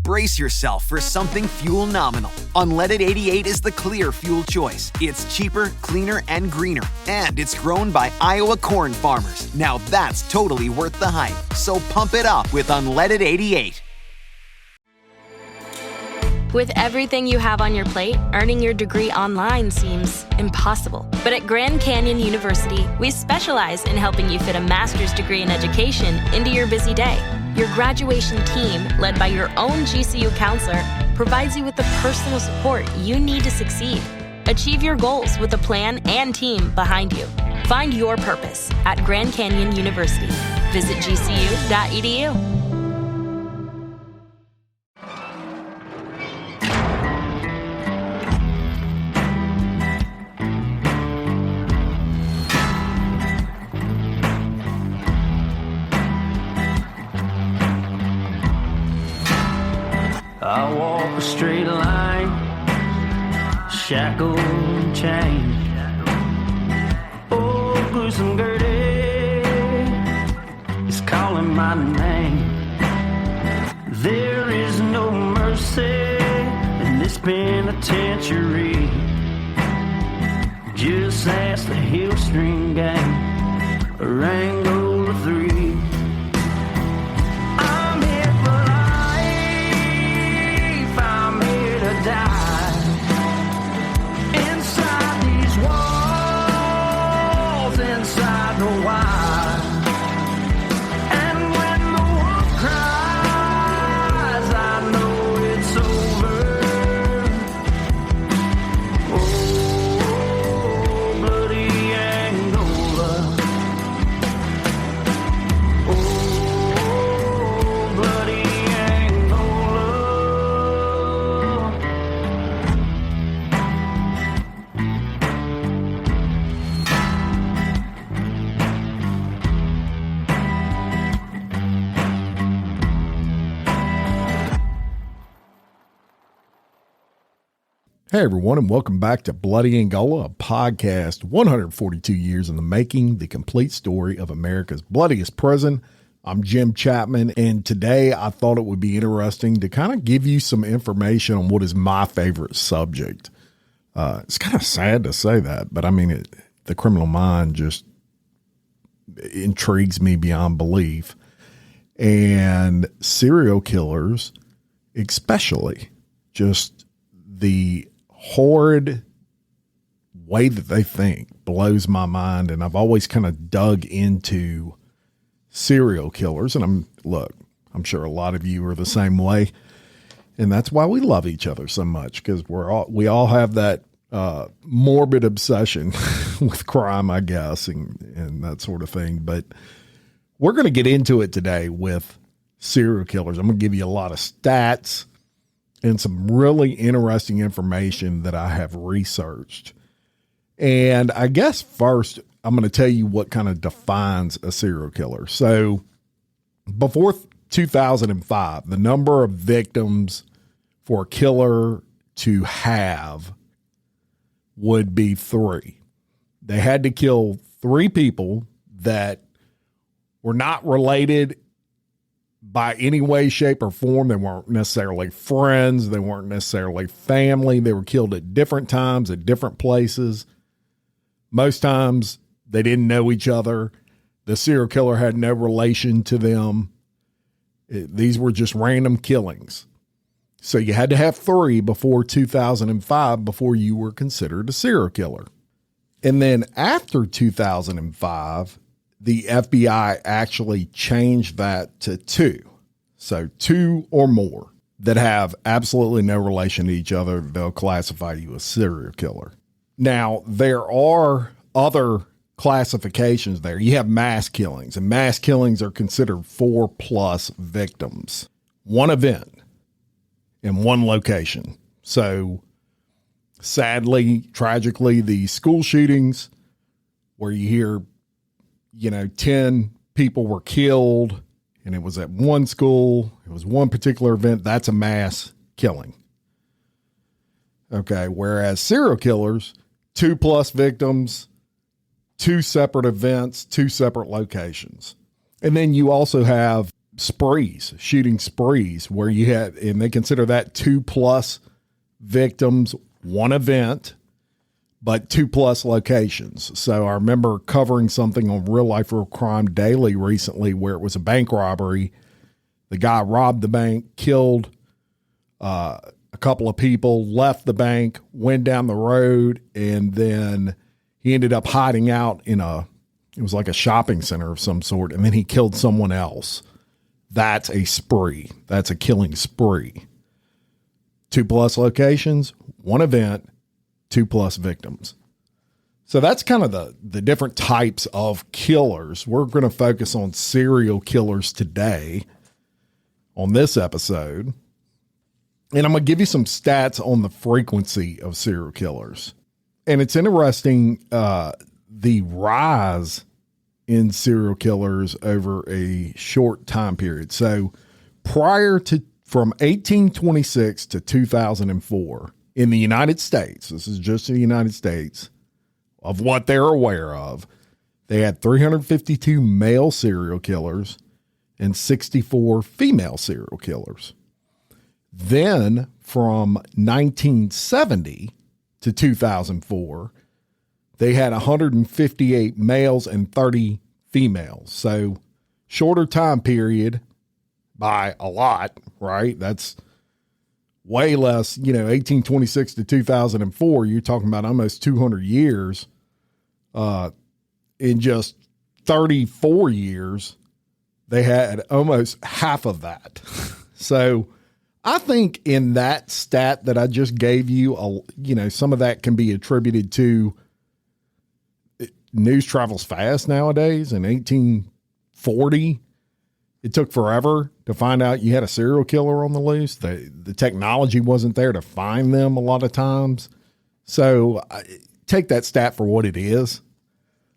Brace yourself for something fuel-nominal. Unleaded 88 is the clear fuel choice. It's cheaper, cleaner, and greener. And it's grown by Iowa corn farmers. Now that's totally worth the hype. So pump it up with Unleaded 88. With everything you have on your plate, earning your degree online seems impossible. But at Grand Canyon University, we specialize in helping you fit a master's degree in education into your busy day. Your graduation team, led by your own GCU counselor, provides you with the personal support you need to succeed. Achieve your goals with a plan and team behind you. Find your purpose at Grand Canyon University. Visit gcu.edu. I walk a straight line, shackled and chained. Oh, gruesome Gertie is calling my name. There is no mercy in this penitentiary. Just ask the Hill String Gang, or Angola 3. Hey everyone, and welcome back to Bloody Angola, a podcast 142 years in the making, the complete story of America's bloodiest prison. I'm Jim Chapman, and today I thought it would be interesting to kind of give you some information on what is my favorite subject. It's kind of sad to say that, but I mean, the criminal mind just intrigues me beyond belief. And serial killers, especially, just the horrid way that they think blows my mind. And I've always kind of dug into serial killers, and I'm sure a lot of you are the same way. And that's why we love each other so much, because we all have that morbid obsession with crime, I guess, and that sort of thing. But we're going to get into it today with serial killers. I'm going to give you a lot of stats and some really interesting information that I have researched. And I guess first, I'm going to tell you what kind of defines a serial killer. So before 2005, the number of victims for a killer to have would be 3. They had to kill 3 people that were not related by any way, shape, or form. They weren't necessarily friends. They weren't necessarily family. They were killed at different times, at different places. Most times they didn't know each other. The serial killer had no relation to them. These were just random killings. So you had to have 3 before 2005 before you were considered a serial killer. And then after 2005, the FBI actually changed that to 2. So 2 or more that have absolutely no relation to each other, they'll classify you as serial killer. Now, there are other classifications there. You have mass killings, and mass killings are considered 4+ victims. One event in one location. So sadly, tragically, the school shootings where you hear 10 people were killed and it was at one school, it was one particular event, that's a mass killing. Okay. Whereas serial killers, 2+ victims, 2 separate events, 2 separate locations. And then you also have shooting sprees, where you had, and they consider that 2+ victims, one event, but 2+ locations. So I remember covering something on Real Life Real Crime Daily recently where it was a bank robbery. The guy robbed the bank, killed a couple of people, left the bank, went down the road, and then he ended up hiding out in it was like a shopping center of some sort, and then he killed someone else. That's a spree. That's a killing spree. 2+ locations, one event, 2+ victims. So that's kind of the different types of killers. We're going to focus on serial killers today on this episode. And I'm going to give you some stats on the frequency of serial killers. And it's interesting, the rise in serial killers over a short time period. So from 1826 to 2004 in the United States, this is just in the United States, of what they're aware of, they had 352 male serial killers and 64 female serial killers. Then from 1970 to 2004, they had 158 males and 30 females. So shorter time period by a lot, right? That's way less, 1826 to 2004, you're talking about almost 200 years. In just 34 years, they had almost half of that. So I think in that stat that I just gave you, some of that can be attributed to news travels fast nowadays. In 1840, it took forever to find out you had a serial killer on the loose. The technology wasn't there to find them a lot of times. So take that stat for what it is.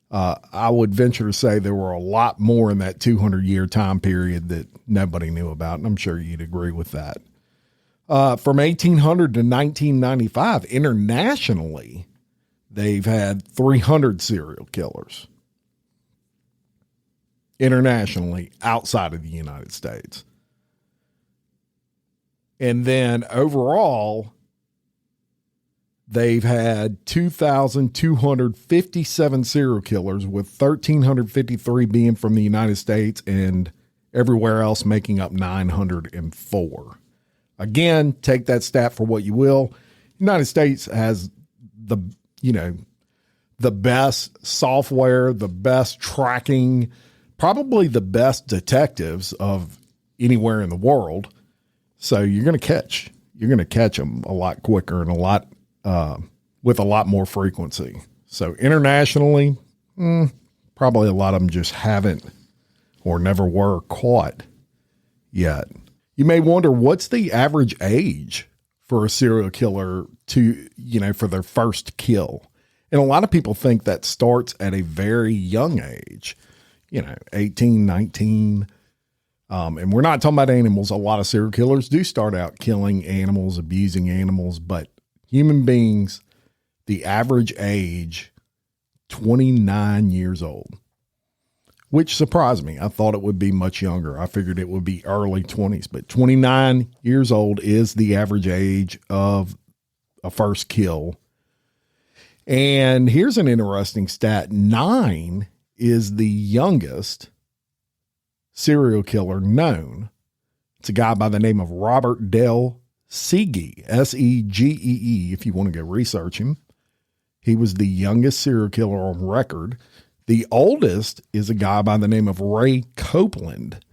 I would venture to say there were a lot more in that 200-year time period that nobody knew about, and I'm sure you'd agree with that. From 1800 to 1995, internationally, they've had 300 serial killers. Internationally, outside of the United States. And then overall, they've had 2,257 serial killers, with 1,353 being from the United States and everywhere else making up 904. Again, take that stat for what you will. United States has the best software, the best tracking, probably the best detectives of anywhere in the world. So you're going to catch them a lot quicker and with a lot more frequency. So internationally, probably a lot of them just haven't or never were caught yet. You may wonder, what's the average age for a serial killer for their first kill? And a lot of people think that starts at a very young age, 18, 19. And we're not talking about animals. A lot of serial killers do start out killing animals, abusing animals, but human beings, the average age, 29 years old, which surprised me. I thought it would be much younger. I figured it would be early 20s, but 29 years old is the average age of a first kill. And here's an interesting stat. 9 is the youngest serial killer known. It's a guy by the name of Robert Dale Segee, Segee, if you want to go research him. He was the youngest serial killer on record. The oldest is a guy by the name of Ray Copeland,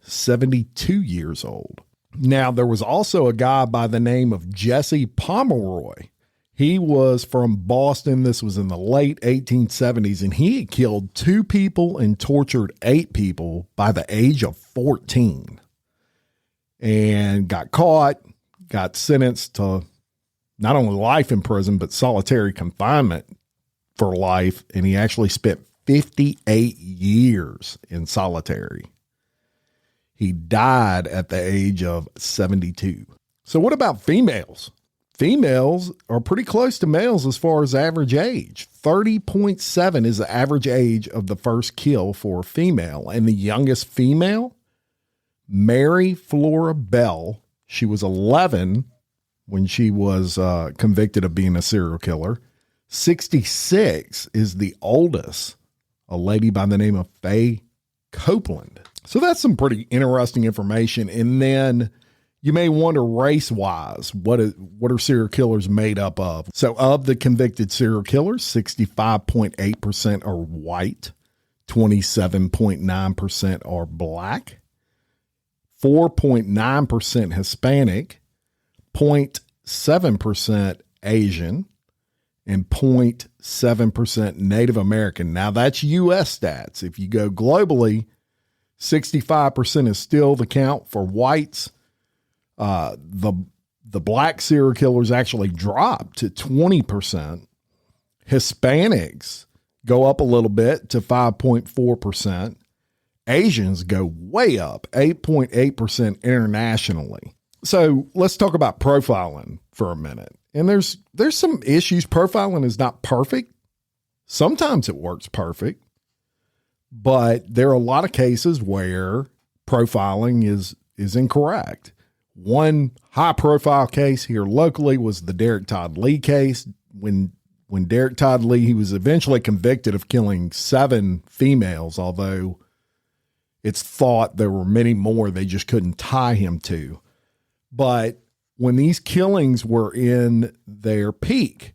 72 years old. Now, there was also a guy by the name of Jesse Pomeroy. He was from Boston. This was in the late 1870s, and he had killed 2 people and tortured 8 people by the age of 14 and got caught, got sentenced to not only life in prison, but solitary confinement for life. And he actually spent 58 years in solitary. He died at the age of 72. So what about females? Females are pretty close to males as far as average age. 30.7 is the average age of the first kill for a female. And the youngest female Mary Flora Bell. She was 11 when she was convicted of being a serial killer. 66 is the oldest, a lady by the name of Faye Copeland. So that's some pretty interesting information. And then you may wonder, race-wise, what are serial killers made up of? So of the convicted serial killers, 65.8% are white, 27.9% are black, 4.9% Hispanic, 0.7% Asian, and 0.7% Native American. Now that's U.S. stats. If you go globally, 65% is still the count for whites. The black serial killers actually dropped to 20%. Hispanics go up a little bit to 5.4%. Asians go way up, 8.8% internationally. So let's talk about profiling for a minute. And there's some issues. Profiling is not perfect. Sometimes it works perfect, but there are a lot of cases where profiling is incorrect. One high profile case here locally was the Derek Todd Lee case. When Derek Todd Lee, he was eventually convicted of killing 7 females, although it's thought there were many more they just couldn't tie him to. But when these killings were in their peak,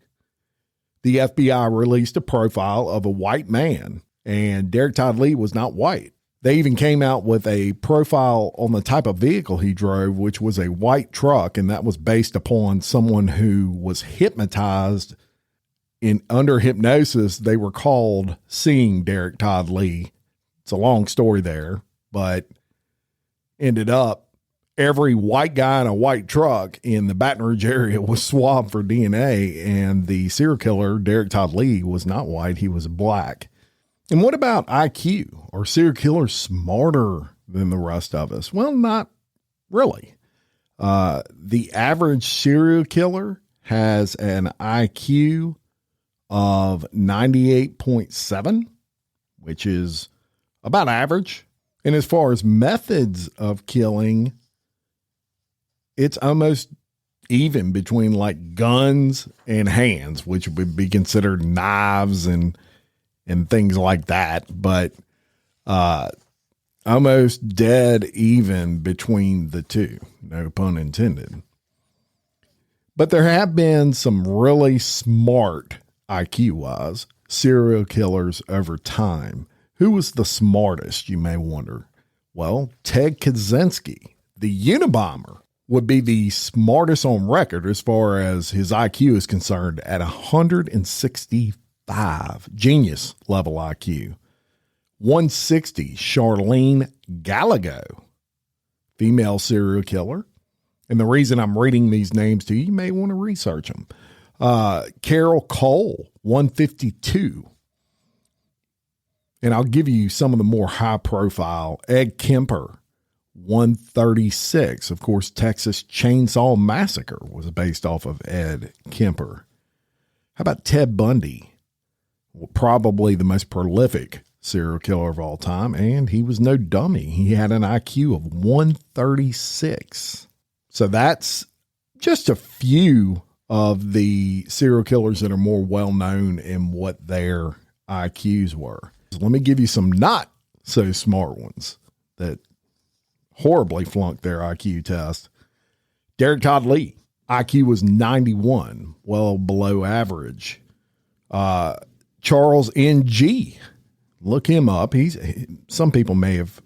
the FBI released a profile of a white man, and Derek Todd Lee was not white. They even came out with a profile on the type of vehicle he drove, which was a white truck, and that was based upon someone who was hypnotized. Under hypnosis, they were called seeing Derek Todd Lee. It's a long story there, but ended up every white guy in a white truck in the Baton Rouge area was swabbed for DNA, and the serial killer, Derek Todd Lee, was not white. He was black. And what about IQ? Are serial killers smarter than the rest of us? Well, not really. The average serial killer has an IQ of 98.7, which is about average. And as far as methods of killing, it's almost even between like guns and hands, which would be considered knives and things like that. But almost dead even between the two, no pun intended. But there have been some really smart IQ-wise serial killers over time. Who was the smartest, you may wonder? Well, Ted Kaczynski, the Unabomber, would be the smartest on record as far as his IQ is concerned at 165, genius level IQ. 160, Charlene Gallego, female serial killer. And the reason I'm reading these names to you, you may want to research them. Carol Cole, 152. And I'll give you some of the more high profile. Ed Kemper, 136. Of course, Texas Chainsaw Massacre was based off of Ed Kemper. How about Ted Bundy? Well, probably the most prolific serial killer of all time, and he was no dummy. He had an IQ of 136. So that's just a few of the serial killers that are more well-known in what their IQs were. Let me give you some not so smart ones that horribly flunked their IQ test. Derek Todd Lee, IQ was 91, well below average. Charles N.G., look him up. Some people may have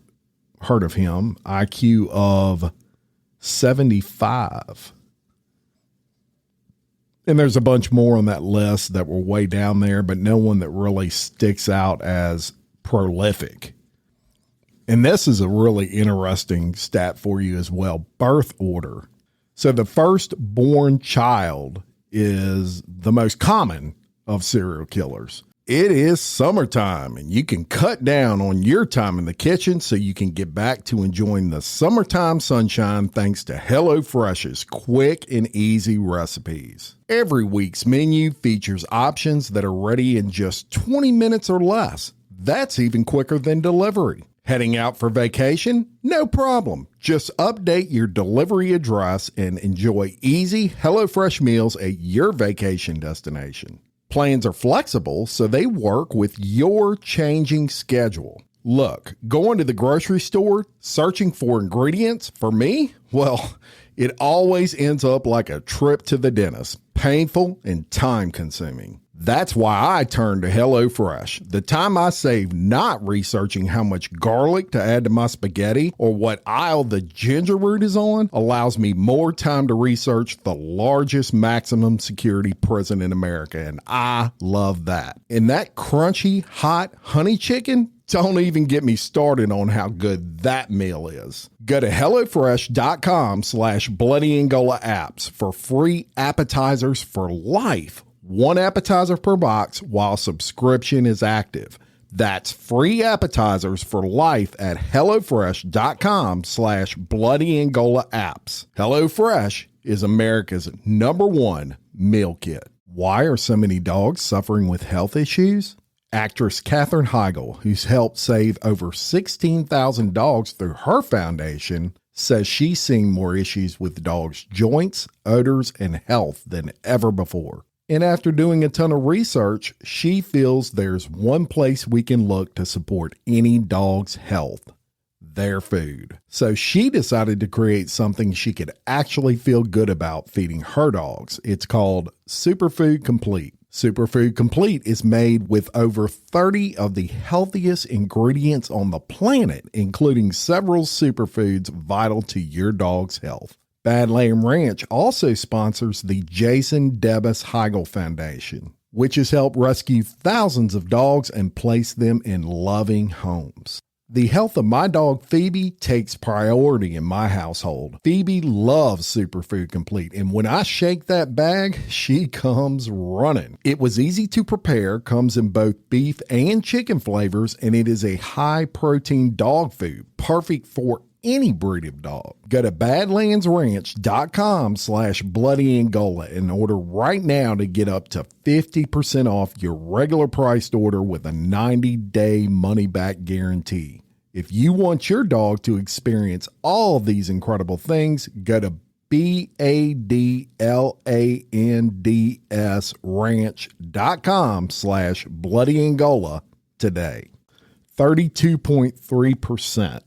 heard of him. IQ of 75. And there's a bunch more on that list that were way down there, but no one that really sticks out as prolific. And this is a really interesting stat for you as well. Birth order. So the firstborn child is the most common of serial killers. It is summertime, and you can cut down on your time in the kitchen so you can get back to enjoying the summertime sunshine thanks to HelloFresh's quick and easy recipes. Every week's menu features options that are ready in just 20 minutes or less. That's even quicker than delivery. Heading out for vacation? No problem. Just update your delivery address and enjoy easy HelloFresh meals at your vacation destination. Plans are flexible, so they work with your changing schedule. Look, going to the grocery store, searching for ingredients, for me, well, it always ends up like a trip to the dentist, painful and time-consuming. That's why I turn to HelloFresh. The time I save not researching how much garlic to add to my spaghetti or what aisle the ginger root is on allows me more time to research the largest maximum security prison in America, and I love that. And that crunchy, hot honey chicken, don't even get me started on how good that meal is. Go to HelloFresh.com/Bloody Angola apps for free appetizers for life. One appetizer per box while subscription is active. That's free appetizers for life at HelloFresh.com/Bloody Angola apps. HelloFresh is America's #1 meal kit. Why are so many dogs suffering with health issues? Actress Katherine Heigl, who's helped save over 16,000 dogs through her foundation, says she's seeing more issues with dogs' joints, odors, and health than ever before. And after doing a ton of research, she feels there's one place we can look to support any dog's health: their food. So she decided to create something she could actually feel good about feeding her dogs. It's called Superfood Complete. Superfood Complete is made with over 30 of the healthiest ingredients on the planet, including several superfoods vital to your dog's health. Bad Lamb Ranch also sponsors the Jason Debus Heigl Foundation, which has helped rescue thousands of dogs and place them in loving homes. The health of my dog Phoebe takes priority in my household. Phoebe loves Superfood Complete, and when I shake that bag, she comes running. It was easy to prepare, comes in both beef and chicken flavors, and it is a high-protein dog food, perfect for any breed of dog. Go to badlandsranch.com/Bloody Angola and order right now to get up to 50% off your regular priced order with a 90-day money-back guarantee. If you want your dog to experience all of these incredible things, go to badlandsranch.com/Bloody Angola today. 32.3%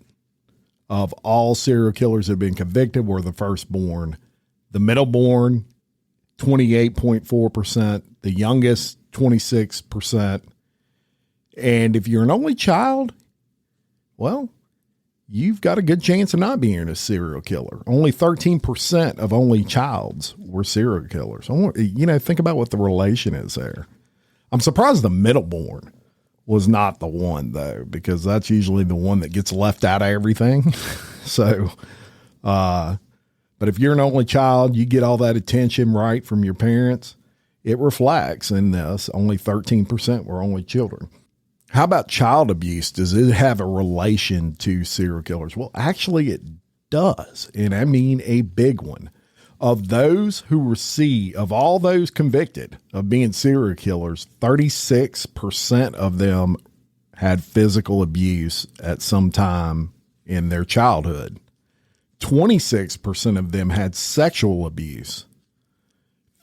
of all serial killers have been convicted were the firstborn. The middleborn, 28.4%. The youngest, 26%. And if you're an only child, well, you've got a good chance of not being a serial killer. Only 13% of only childs were serial killers. Think about what the relation is there. I'm surprised the middleborn was not the one, though, because that's usually the one that gets left out of everything. So, but if you're an only child, you get all that attention, right, from your parents. It reflects in this. Only 13% were only children. How about child abuse? Does it have a relation to serial killers? Well, actually it does. And I mean a big one. Of those who of all those convicted of being serial killers, 36% of them had physical abuse at some time in their childhood. 26% of them had sexual abuse.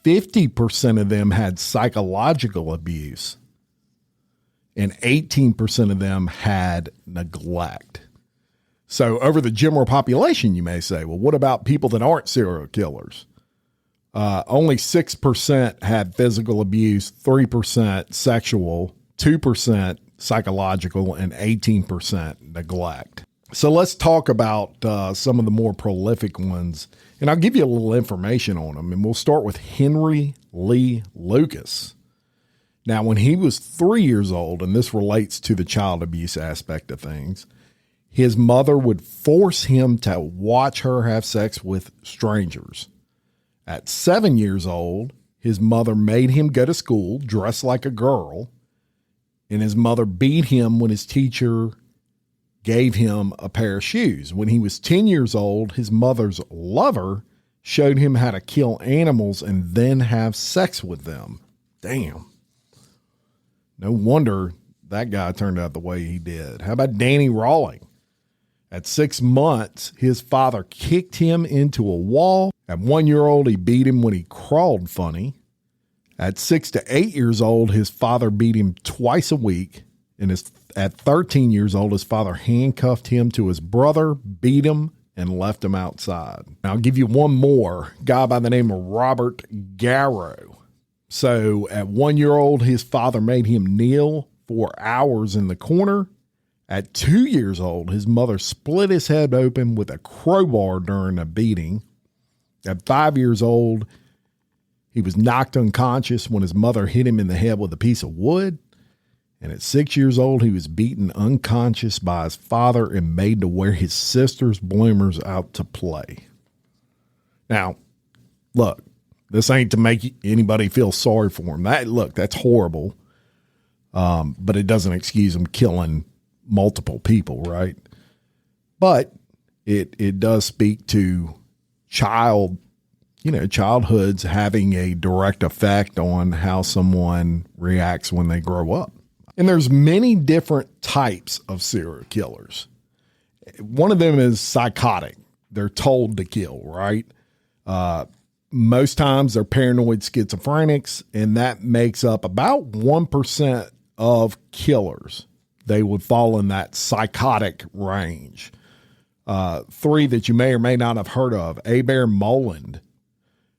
50% of them had psychological abuse. And 18% of them had neglect. So over the general population, you may say, well, what about people that aren't serial killers? Only 6% had physical abuse, 3% sexual, 2% psychological, and 18% neglect. So let's talk about some of the more prolific ones, and I'll give you a little information on them. And we'll start with Henry Lee Lucas. Now, when he was 3 years old, and this relates to the child abuse aspect of things, his mother would force him to watch her have sex with strangers. At 7 years old, his mother made him go to school dressed like a girl, and his mother beat him when his teacher gave him a pair of shoes. When he was 10 years old, his mother's lover showed him how to kill animals and then have sex with them. Damn. No wonder that guy turned out the way he did. How about Danny Rawling? At 6 months, his father kicked him into a wall. At 1 year old, he beat him when he crawled funny. At 6 to 8 years old, his father beat him twice a week. And at 13 years old, his father handcuffed him to his brother, beat him, and left him outside. Now, I'll give you one more. A guy by the name of Robert Garrow. So at 1 year old, his father made him kneel for hours in the corner. At 2 years old, his mother split his head open with a crowbar during a beating. At 5 years old, he was knocked unconscious when his mother hit him in the head with a piece of wood. And at 6 years old, he was beaten unconscious by his father and made to wear his sister's bloomers out to play. Now, look, this ain't to make anybody feel sorry for him. That's horrible. But it doesn't excuse him killing multiple people, right? But it does speak to childhood's having a direct effect on how someone reacts when they grow up. And there's many different types of serial killers. One of them is psychotic. They're told to kill, right? Most times they're paranoid schizophrenics, and that makes up about 1% of killers. They would fall in that psychotic range. Three that you may or may not have heard of: Hubert Moland,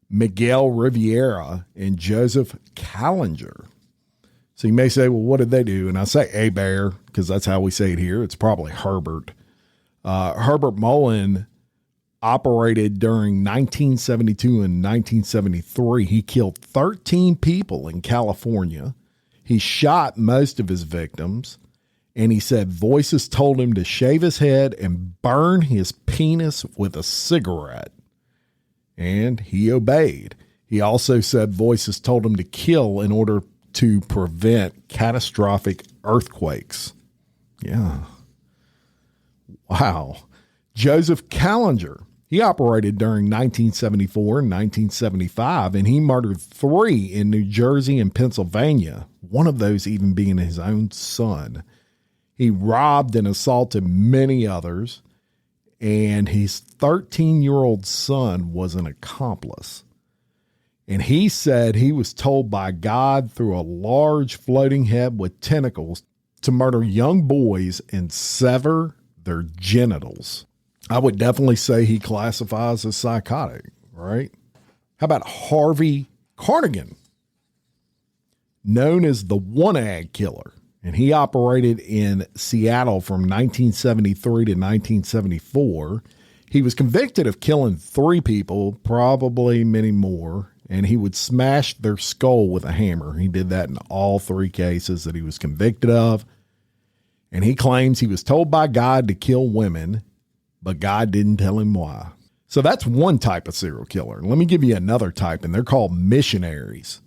Miguel Riviera, and Joseph Callinger. So you may say, well, what did they do? And I say Hubert because that's how we say it here. It's probably Herbert. Herbert Moland operated during 1972 and 1973. He killed 13 people in California. He shot most of his victims. And he said voices told him to shave his head and burn his penis with a cigarette. And he obeyed. He also said voices told him to kill in order to prevent catastrophic earthquakes. Yeah. Wow. Joseph Callinger, he operated during 1974 and 1975, and he murdered 3 in New Jersey and Pennsylvania, one of those even being his own son. He robbed and assaulted many others, and his 13-year-old son was an accomplice. And he said he was told by God through a large floating head with tentacles to murder young boys and sever their genitals. I would definitely say he classifies as psychotic, right? How about Harvey Cardigan, known as the One-Egg Killer? And he operated in Seattle from 1973 to 1974. He was convicted of killing 3 people, probably many more, and he would smash their skull with a hammer. He did that in all 3 cases that he was convicted of. And he claims he was told by God to kill women, but God didn't tell him why. So that's one type of serial killer. Let me give you another type, and they're called missionaries.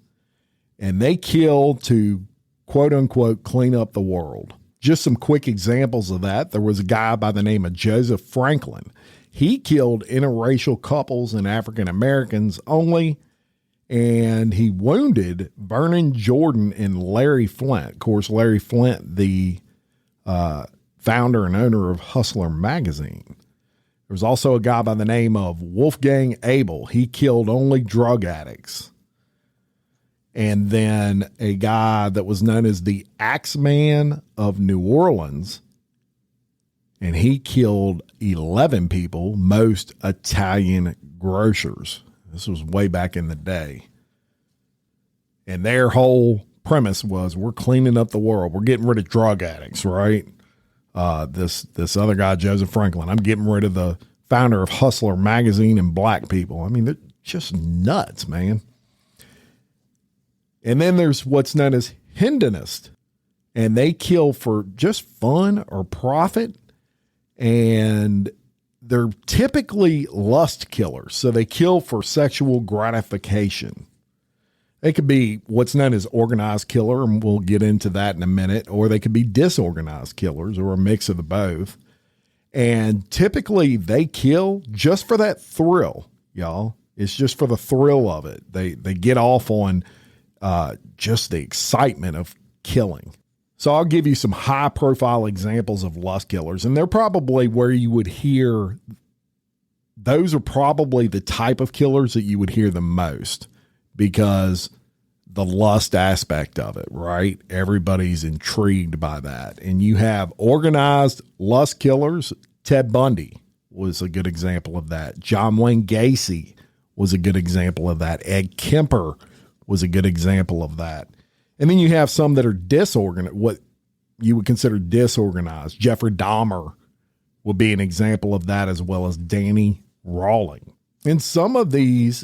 And they kill to quote unquote, clean up the world. Just some quick examples of that. There was a guy by the name of Joseph Franklin. He killed interracial couples and African Americans only, and he wounded Vernon Jordan and Larry Flint. Of course, Larry Flint, the founder and owner of Hustler magazine. There was also a guy by the name of Wolfgang Abel. He killed only drug addicts. And then a guy that was known as the Axeman of New Orleans, and he killed 11 people, most Italian grocers. This was way back in the day. And their whole premise was, we're cleaning up the world. We're getting rid of drug addicts, right? This other guy, Joseph Franklin, I'm getting rid of the founder of Hustler magazine and black people. I mean, they're just nuts, man. And then there's what's known as hedonists, and they kill for just fun or profit, and they're typically lust killers. So they kill for sexual gratification. They could be what's known as organized killer, and we'll get into that in a minute, or they could be disorganized killers, or a mix of the both. And typically they kill just for that thrill, y'all. It's just for the thrill of it. They get off on just the excitement of killing. So I'll give you some high-profile examples of lust killers, and they're probably where you would hear, those are probably the type of killers that you would hear the most because the lust aspect of it, right? Everybody's intrigued by that. And you have organized lust killers. Ted Bundy was a good example of that. John Wayne Gacy was a good example of that. Ed Kemper was a good example of that. And then you have some that are disorganized, what you would consider disorganized. Jeffrey Dahmer would be an example of that, as well as Danny Rawling. And some of these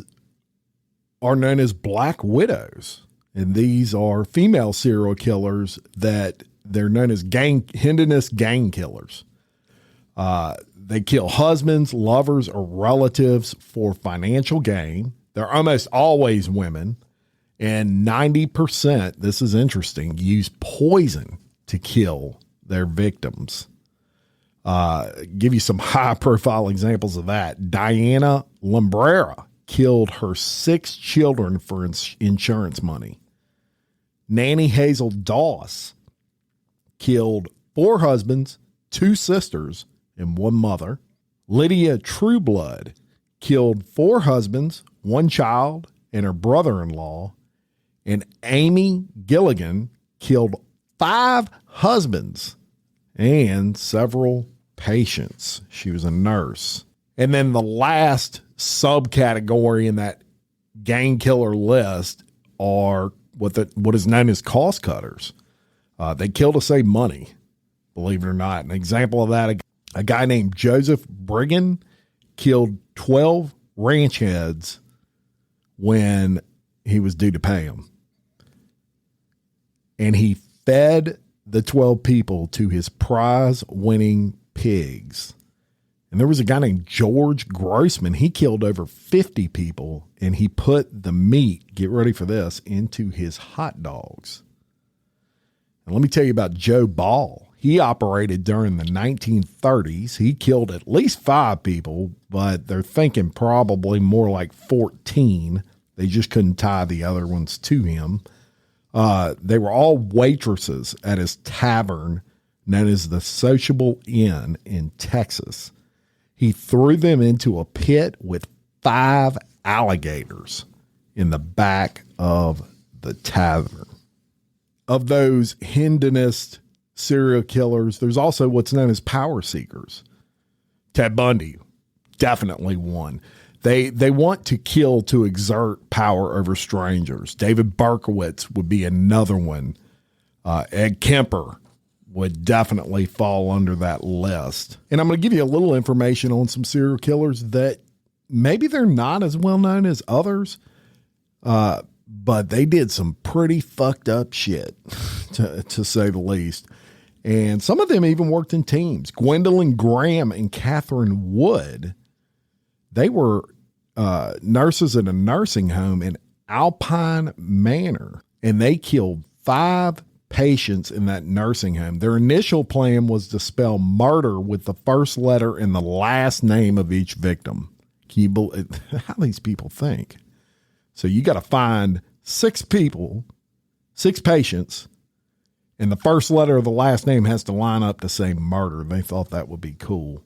are known as black widows. And these are female serial killers that they're known as hedonist gang killers. They kill husbands, lovers, or relatives for financial gain. They're almost always women. And 90%, this is interesting, use poison to kill their victims. Give you some high-profile examples of that. Diana Lambrera killed her 6 children for insurance money. Nanny Hazel Doss killed 4 husbands, 2 sisters, and 1 mother. Lydia Trueblood killed 4 husbands, 1 child, and her brother-in-law. And Amy Gilligan killed 5 husbands and several patients. She was a nurse. And then the last subcategory in that gang killer list are what is known as cost cutters. They kill to save money, believe it or not. An example of that, a guy named Joseph Brigham killed 12 ranch heads when he was due to pay them. And he fed the 12 people to his prize-winning pigs. And there was a guy named George Grossman. He killed over 50 people, and he put the meat, get ready for this, into his hot dogs. And let me tell you about Joe Ball. He operated during the 1930s. He killed at least 5 people, but they're thinking probably more like 14. They just couldn't tie the other ones to him. They were all waitresses at his tavern known as the Sociable Inn in Texas. He threw them into a pit with 5 alligators in the back of the tavern. Of those hedonist serial killers, there's also what's known as power seekers. Ted Bundy, definitely one. They want to kill to exert power over strangers. David Berkowitz would be another one. Ed Kemper would definitely fall under that list. And I'm going to give you a little information on some serial killers that maybe they're not as well known as others, but they did some pretty fucked up shit, to say the least. And some of them even worked in teams. Gwendolyn Graham and Catherine Wood, they were nurses at a nursing home in Alpine Manor, and they killed 5 patients in that nursing home. Their initial plan was to spell murder with the first letter and the last name of each victim. Can you believe how these people think? So you got to find 6 people, 6 patients, and the first letter of the last name has to line up to say murder. They thought that would be cool.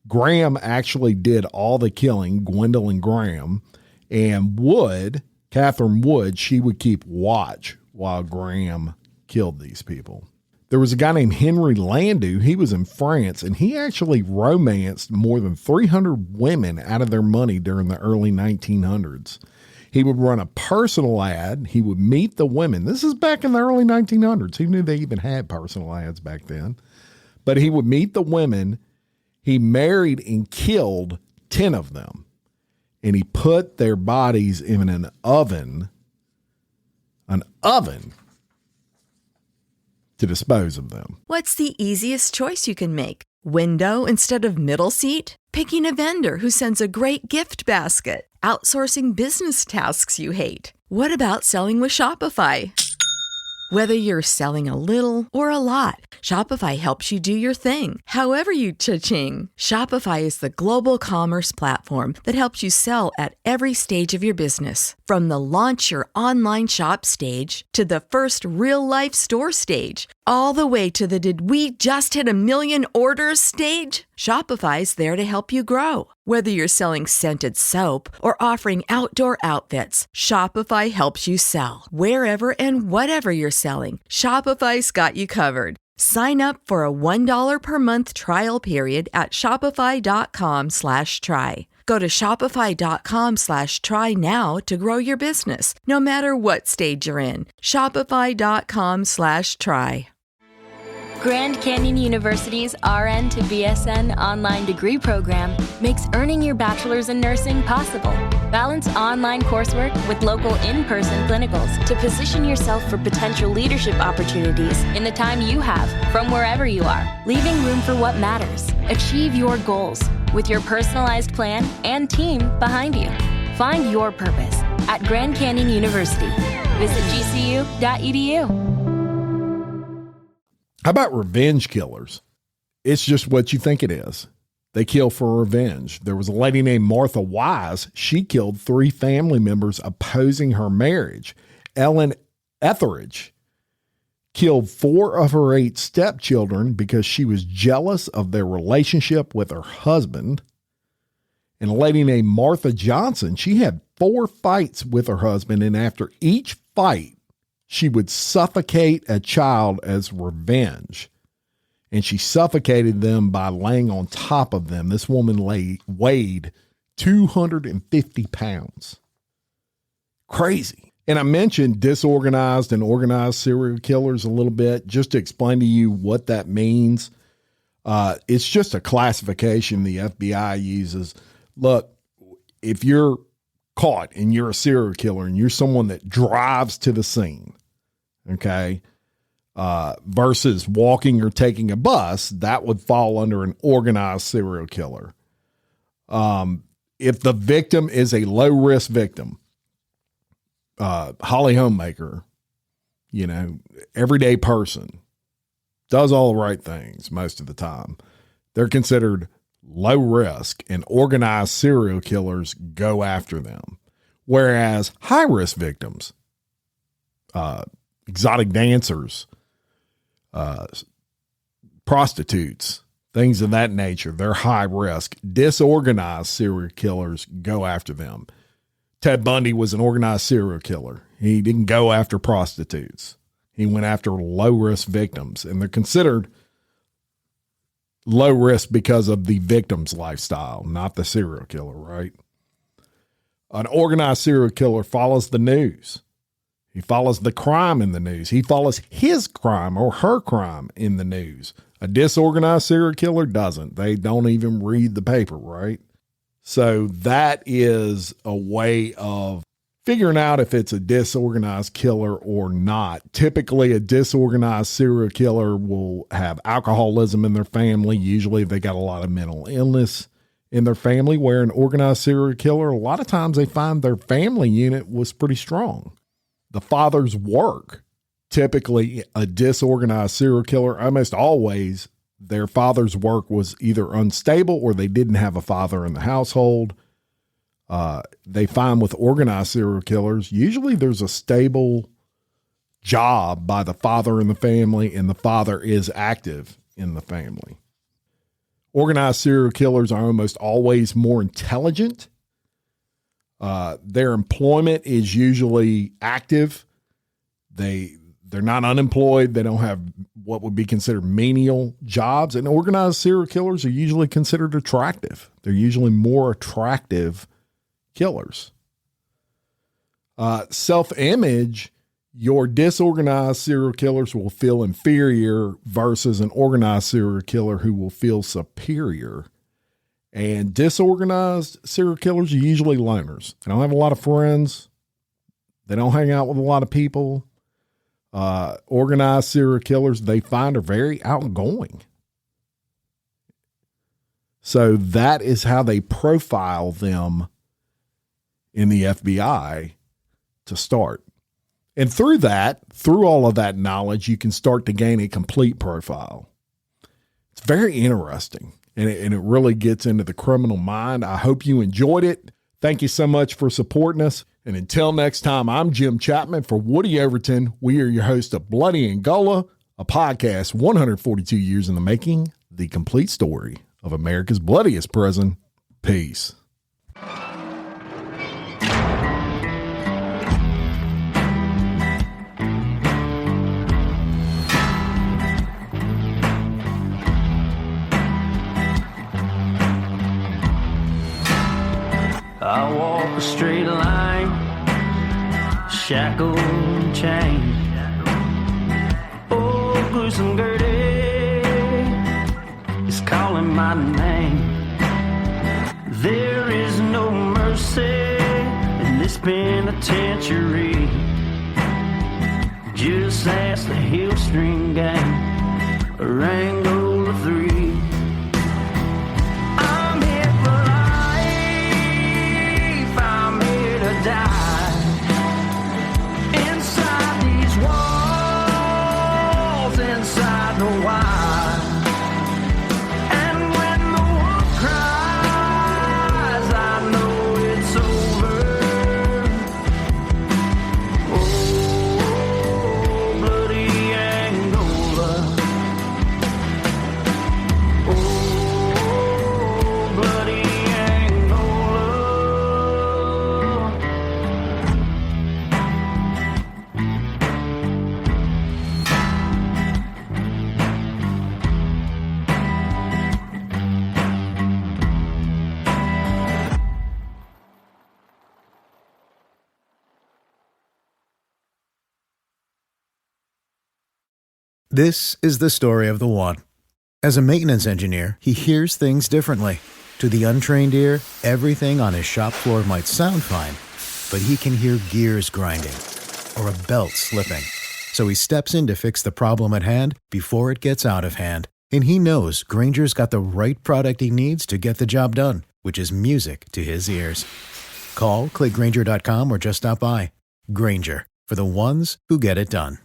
Graham actually did all the killing, Gwendolyn Graham, and Wood, Catherine Wood, she would keep watch while Graham killed these people. There was a guy named Henry Landau. He was in France, and he actually romanced more than 300 women out of their money during the early 1900s. He would run a personal ad. He would meet the women. This is back in the early 1900s. Who knew they even had personal ads back then? But he would meet the women. He married and killed 10 of them, and he put their bodies in an oven to dispose of them. What's the easiest choice you can make? Window instead of middle seat? Picking a vendor who sends a great gift basket? Outsourcing business tasks you hate? What about selling with Shopify? Whether you're selling a little or a lot, Shopify helps you do your thing, however you cha-ching. Shopify is the global commerce platform that helps you sell at every stage of your business. From the launch your online shop stage to the first real-life store stage, all the way to the did we just hit 1 million orders stage. Shopify's there to help you grow. Whether you're selling scented soap or offering outdoor outfits, Shopify helps you sell. Wherever and whatever you're selling, Shopify's got you covered. Sign up for a $1 per month trial period at shopify.com/try. Go to shopify.com/try now to grow your business, no matter what stage you're in. Shopify.com/try. Grand Canyon University's RN to BSN online degree program makes earning your bachelor's in nursing possible. Balance online coursework with local in-person clinicals to position yourself for potential leadership opportunities in the time you have from wherever you are, leaving room for what matters. Achieve your goals with your personalized plan and team behind you. Find your purpose at Grand Canyon University. Visit gcu.edu. How about revenge killers? It's just what you think it is. They kill for revenge. There was a lady named Martha Wise. She killed 3 family members opposing her marriage. Ellen Etheridge killed 4 of her 8 stepchildren because she was jealous of their relationship with her husband. And a lady named Martha Johnson, she had 4 fights with her husband, and after each fight, she would suffocate a child as revenge. And she suffocated them by laying on top of them. This woman weighed 250 pounds. Crazy. And I mentioned disorganized and organized serial killers a little bit, just to explain to you what that means. It's just a classification the FBI uses. Look, if you're caught and you're a serial killer and you're someone that drives to the scene, okay, versus walking or taking a bus, that would fall under an organized serial killer. If the victim is a low-risk victim, Holly Homemaker, everyday person, does all the right things most of the time, they're considered low risk, and organized serial killers go after them. Whereas high risk victims, exotic dancers, prostitutes, things of that nature, they're high risk. Disorganized serial killers go after them. Ted Bundy was an organized serial killer. He didn't go after prostitutes. He went after low risk victims, and they're considered low risk because of the victim's lifestyle, not the serial killer, right? An organized serial killer follows the news. He follows the crime in the news. He follows his crime or her crime in the news. A disorganized serial killer doesn't. They don't even read the paper, right? So that is a way of figuring out if it's a disorganized killer or not. Typically, a disorganized serial killer will have alcoholism in their family. Usually, if they got a lot of mental illness in their family, where an organized serial killer, a lot of times they find their family unit was pretty strong. The father's work, typically a disorganized serial killer, almost always their father's work was either unstable or they didn't have a father in the household. They find with organized serial killers, usually there's a stable job by the father in the family, and the father is active in the family. Organized serial killers are almost always more intelligent. Their employment is usually active. They're not unemployed. They don't have what would be considered menial jobs. And organized serial killers are usually considered attractive. They're usually more attractive killers. Self-image, your disorganized serial killers will feel inferior versus an organized serial killer who will feel superior. And disorganized serial killers are usually loners. They don't have a lot of friends. They don't hang out with a lot of people. Organized serial killers, they find, are very outgoing. So that is how they profile them in the FBI to start. And through all of that knowledge, you can start to gain a complete profile. It's very interesting, and it really gets into the criminal mind. I hope you enjoyed it. Thank you so much for supporting us. And until next time, I'm Jim Chapman for Woody Overton. We are your host of Bloody Angola, a podcast 142 years in the making, the complete story of America's bloodiest prison. Peace. I walk a straight line, shackled and chained. Oh, gruesome Gertie is calling my name. There is no mercy in this penitentiary. Just ask the Hill String Gang or Angola 3. Die inside these walls, inside the wire. And when the wolf cries, I know it's over. Oh, bloody Angola. Oh, bloody Angola. This is the story of the one. As a maintenance engineer, he hears things differently. To the untrained ear, everything on his shop floor might sound fine, but he can hear gears grinding or a belt slipping. So he steps in to fix the problem at hand before it gets out of hand. And he knows Grainger's got the right product he needs to get the job done, which is music to his ears. Call, click Grainger.com, or just stop by. Grainger, for the ones who get it done.